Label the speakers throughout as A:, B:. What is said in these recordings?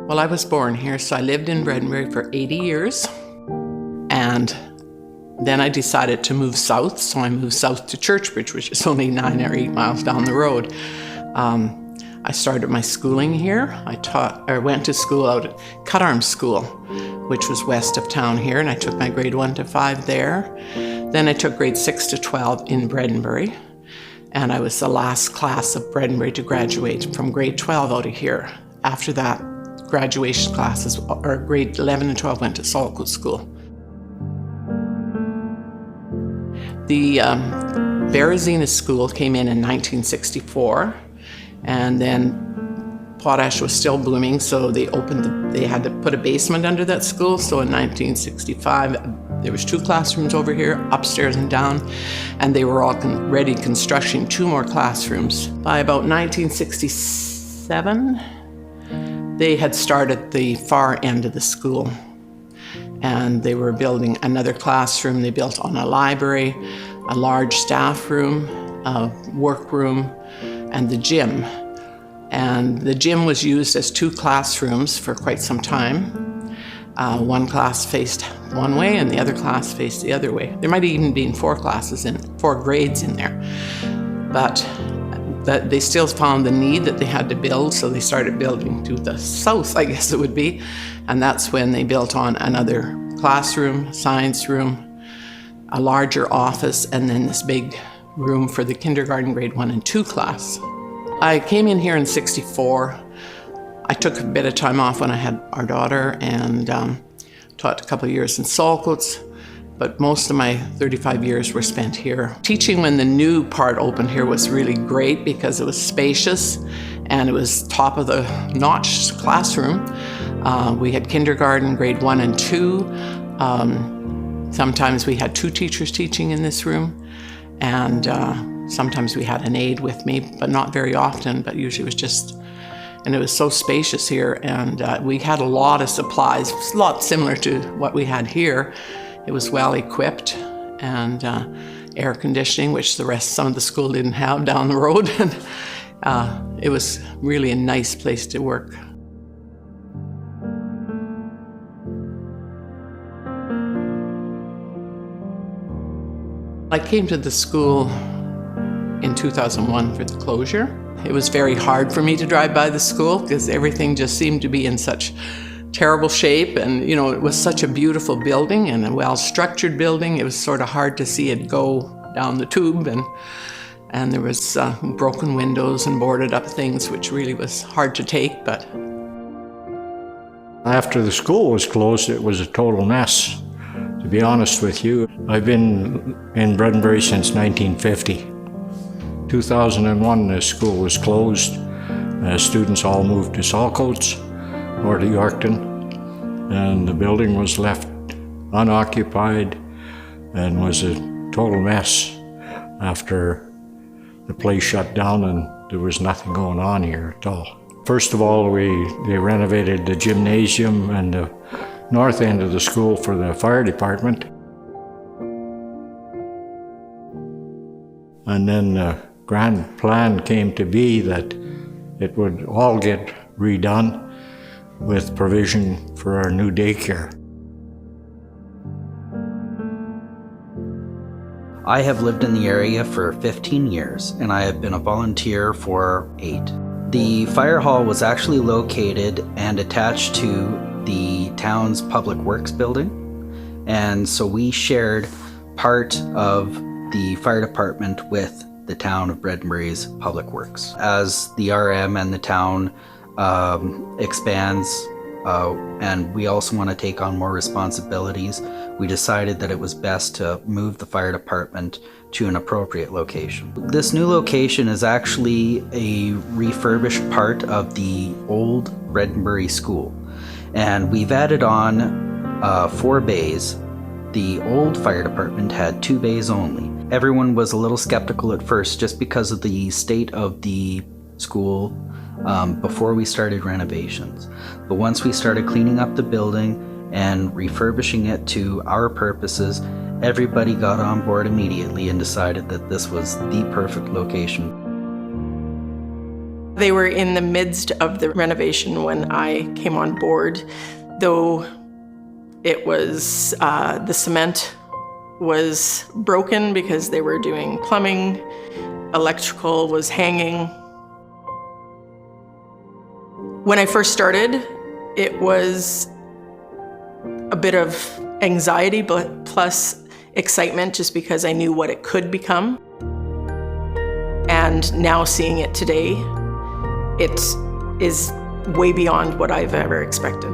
A: Well, I was born here, so I lived in Bredenbury for 80 years. And then I decided to move south, so I moved south to Churchbridge, which is only 9 or 8 miles down the road. I started my schooling here. I went to school out at Cutarm School, which was west of town here, and I took my grade 1 to 5 there. Then I took grade 6 to 12 in Bredenbury, and I was the last class of Bredenbury to graduate from grade 12 out of here. After that, graduation classes, or grade 11 and 12, went to Saltcote School. The Berezina School came in 1964, and then potash was still blooming, so they had to put a basement under that school. So in 1965, there was 2 classrooms over here, upstairs and down, and they were all ready constructing 2 more classrooms. By about 1967, they had started the far end of the school, and they were building another classroom. They built on a library, a large staff room, a workroom, and the gym. And the gym was used as 2 classrooms for quite some time. One class faced one way and the other class faced the other way. There might have even been 4 grades in there. But they still found the need that they had to build, so they started building to the south, I guess it would be. And that's when they built on another classroom, science room, a larger office, and then this big room for the kindergarten grade 1 and 2 class. I came in here in '64. I took a bit of time off when I had our daughter, and taught a couple of years in Saltcote. But most of my 35 years were spent here. Teaching when the new part opened here was really great because it was spacious and it was top of the notch classroom. We had kindergarten, grade 1 and 2. Sometimes we had 2 teachers teaching in this room, and sometimes we had an aide with me, but not very often, but usually it was just, and it was so spacious here, and we had a lot of supplies, a lot similar to what we had here. It was well equipped, and air conditioning, which some of the school didn't have down the road. It was really a nice place to work. I came to the school in 2001 for the closure. It was very hard for me to drive by the school because everything just seemed to be in such terrible shape, and it was such a beautiful building and a well-structured building. It was sort of hard to see it go down the tube, and there was broken windows and boarded up things, which really was hard to take. But
B: after the school was closed, it was a total mess, to be honest with you. I've been in Bredenbury since 1950. 2001, the school was closed. Students all moved to Saltcote or to Yorkton, and the building was left unoccupied and was a total mess after the place shut down and there was nothing going on here at all. First of all, they renovated the gymnasium and the north end of the school for the fire department. And then the grand plan came to be that it would all get redone with provision for our new daycare.
C: I have lived in the area for 15 years, and I have been a volunteer for 8. The fire hall was actually located and attached to the town's public works building, and so we shared part of the fire department with the town of Bredenbury's public works. As the RM and the town expands, and we also want to take on more responsibilities, we decided that it was best to move the fire department to an appropriate location. This new location is actually a refurbished part of the old Bredenbury School, and we've added on 4 bays. The old fire department had 2 bays only. Everyone was a little skeptical at first just because of the state of the school before we started renovations. But once we started cleaning up the building and refurbishing it to our purposes, everybody got on board immediately and decided that this was the perfect location.
D: They were in the midst of the renovation when I came on board, though it was, the cement was broken because they were doing plumbing, electrical was hanging. When I first started, it was a bit of anxiety, but plus excitement just because I knew what it could become. And now seeing it today, it is way beyond what I've ever expected.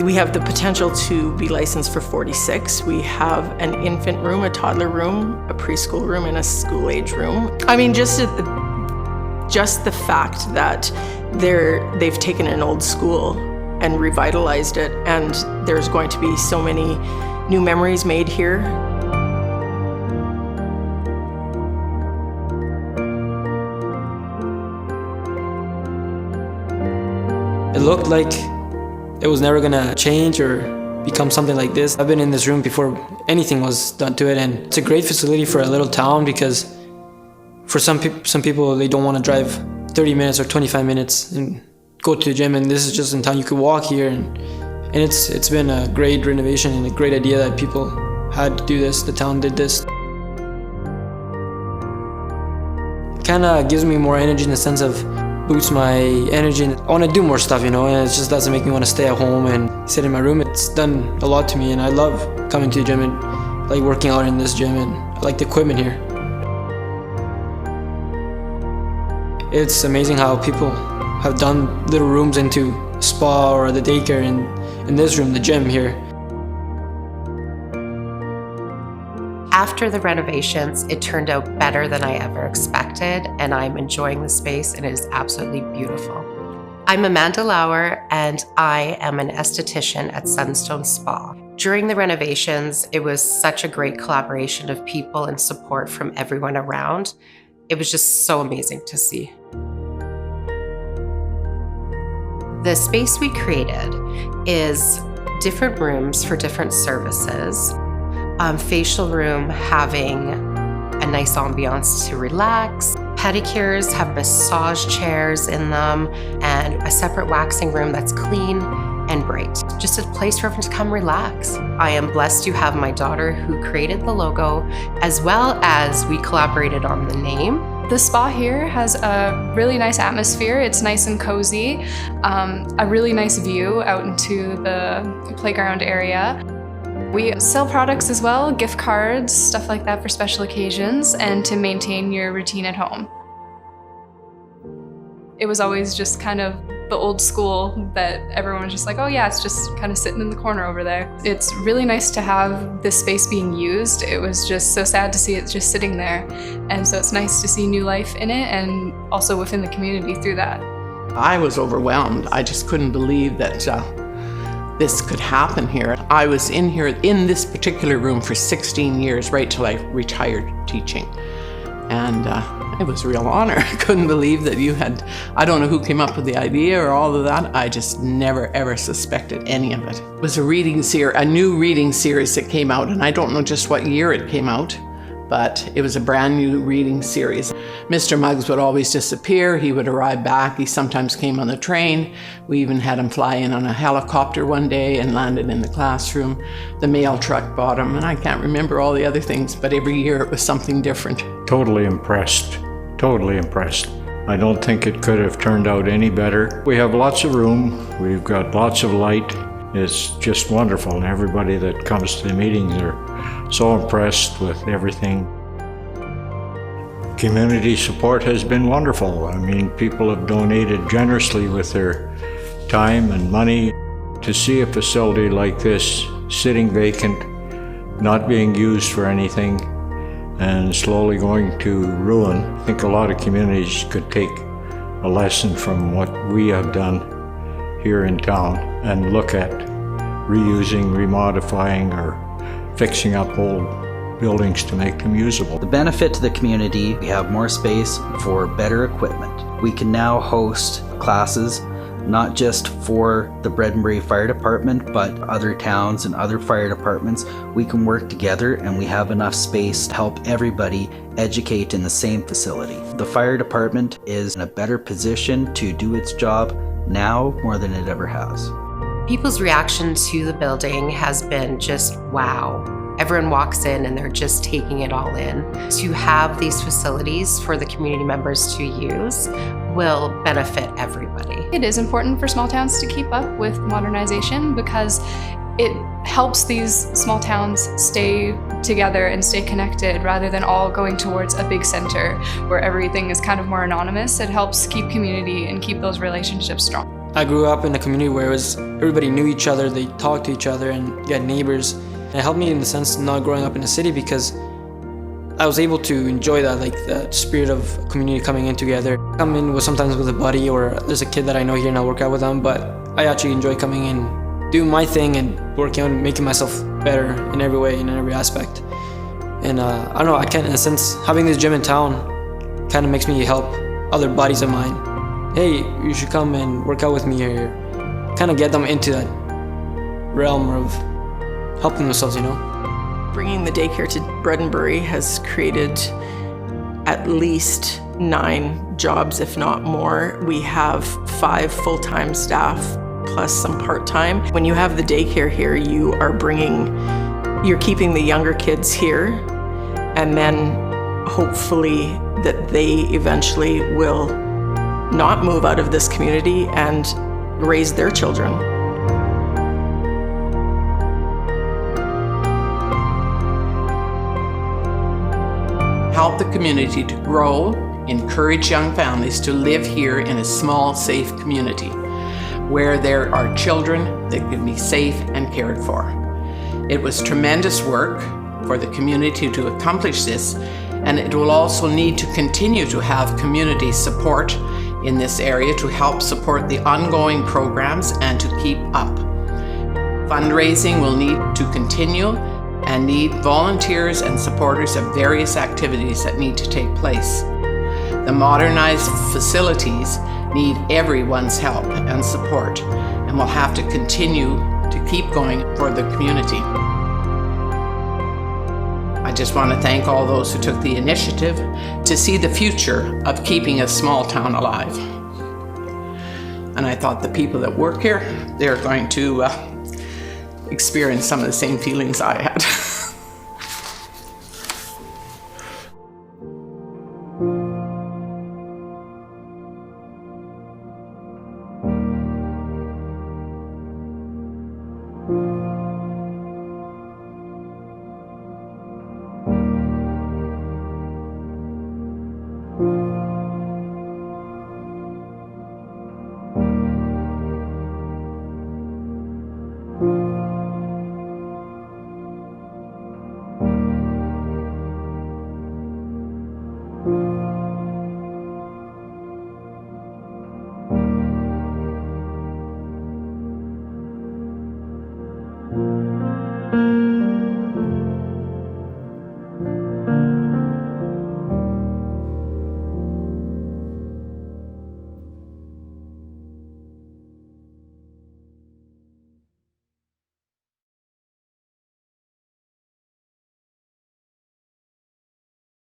D: We have the potential to be licensed for 46. We have an infant room, a toddler room, a preschool room, and a school-age room. I mean, just the fact that they've taken an old school and revitalized it, and there's going to be so many new memories made here.
E: It looked like it was never gonna change or become something like this. I've been in this room before anything was done to it, and it's a great facility for a little town because for some people, they don't want to drive 30 minutes or 25 minutes and go to the gym, and this is just in town. You could walk here, and it's been a great renovation and a great idea that people had to do this. The town did this. It kind of gives me more energy in the sense of boosts my energy, and I want to do more stuff, and it just doesn't make me want to stay at home and sit in my room. It's done a lot to me, and I love coming to the gym and like working out in this gym, and I like the equipment here. It's amazing how people have done little rooms into a spa or the daycare, and in this room, the gym here.
F: After the renovations, it turned out better than I ever expected, and I'm enjoying the space, and it is absolutely beautiful. I'm Amanda Lauer, and I am an esthetician at Sunstone Spa. During the renovations, it was such a great collaboration of people and support from everyone around. It was just so amazing to see. The space we created is different rooms for different services. Facial room having a nice ambiance to relax. Pedicures have massage chairs in them, and a separate waxing room that's clean and bright. Just a place for everyone to come relax. I am blessed to have my daughter who created the logo, as well as we collaborated on the name.
G: The spa here has a really nice atmosphere. It's nice and cozy, a really nice view out into the playground area. We sell products as well, gift cards, stuff like that for special occasions and to maintain your routine at home. It was always just kind of the old school that everyone was just like, oh yeah, it's just kind of sitting in the corner over there. It's really nice to have this space being used. It was just so sad to see it just sitting there. And so it's nice to see new life in it and also within the community through that.
A: I was overwhelmed. I just couldn't believe that this could happen here. I was in here in this particular room for 16 years, right till I retired teaching. And it was a real honor. I couldn't believe that you had, I don't know who came up with the idea or all of that. I just never ever suspected any of it. It was a new reading series that came out, and I don't know just what year it came out, but it was a brand new reading series. Mr. Muggs would always disappear. He would arrive back. He sometimes came on the train. We even had him fly in on a helicopter one day and landed in the classroom. The mail truck bought him, and I can't remember all the other things, but every year it was something different.
B: Totally impressed. Totally impressed. I don't think it could have turned out any better. We have lots of room. We've got lots of light. It's just wonderful, and everybody that comes to the meetings are so impressed with everything. Community support has been wonderful. I mean, people have donated generously with their time and money. To see a facility like this sitting vacant, not being used for anything, and slowly going to ruin, I think a lot of communities could take a lesson from what we have done here in town and look at reusing, remodifying, or fixing up old buildings to make them usable.
C: The benefit to the community, we have more space for better equipment. We can now host classes not just for the Bredenbury Fire Department, but other towns and other fire departments. We can work together and we have enough space to help everybody educate in the same facility. The fire department is in a better position to do its job now more than it ever has.
F: People's reaction to the building has been just wow. Everyone walks in and they're just taking it all in. To have these facilities for the community members to use will benefit everybody.
G: It is important for small towns to keep up with modernization because it helps these small towns stay together and stay connected rather than all going towards a big center where everything is kind of more anonymous. It helps keep community and keep those relationships strong.
E: I grew up in a community where everybody knew each other, they talked to each other, and you had neighbors. And it helped me in the sense of not growing up in a city because I was able to enjoy that, like the spirit of community coming in together. Come in sometimes with a buddy, or there's a kid that I know here and I work out with them, but I actually enjoy coming in, doing my thing and working on making myself better in every way, in every aspect. And I don't know, I can't, in a sense, having this gym in town kind of makes me help other buddies of mine. Hey, you should come and work out with me, or kind of get them into that realm of helping themselves, you know.
D: Bringing the daycare to Bredenbury has created at least 9 jobs, if not more. We have 5 full-time staff plus some part-time. When you have the daycare here, you're keeping the younger kids here, and then hopefully that they eventually will not move out of this community and raise their children.
A: Help the community to grow, encourage young families to live here in a small, safe community where there are children that can be safe and cared for. It was tremendous work for the community to accomplish this, and it will also need to continue to have community support in this area to help support the ongoing programs and to keep up. Fundraising will need to continue and need volunteers and supporters of various activities that need to take place. The modernized facilities need everyone's help and support, and will have to continue to keep going for the community. I just want to thank all those who took the initiative to see the future of keeping a small town alive. And I thought the people that work here, they're going to experience some of the same feelings I had.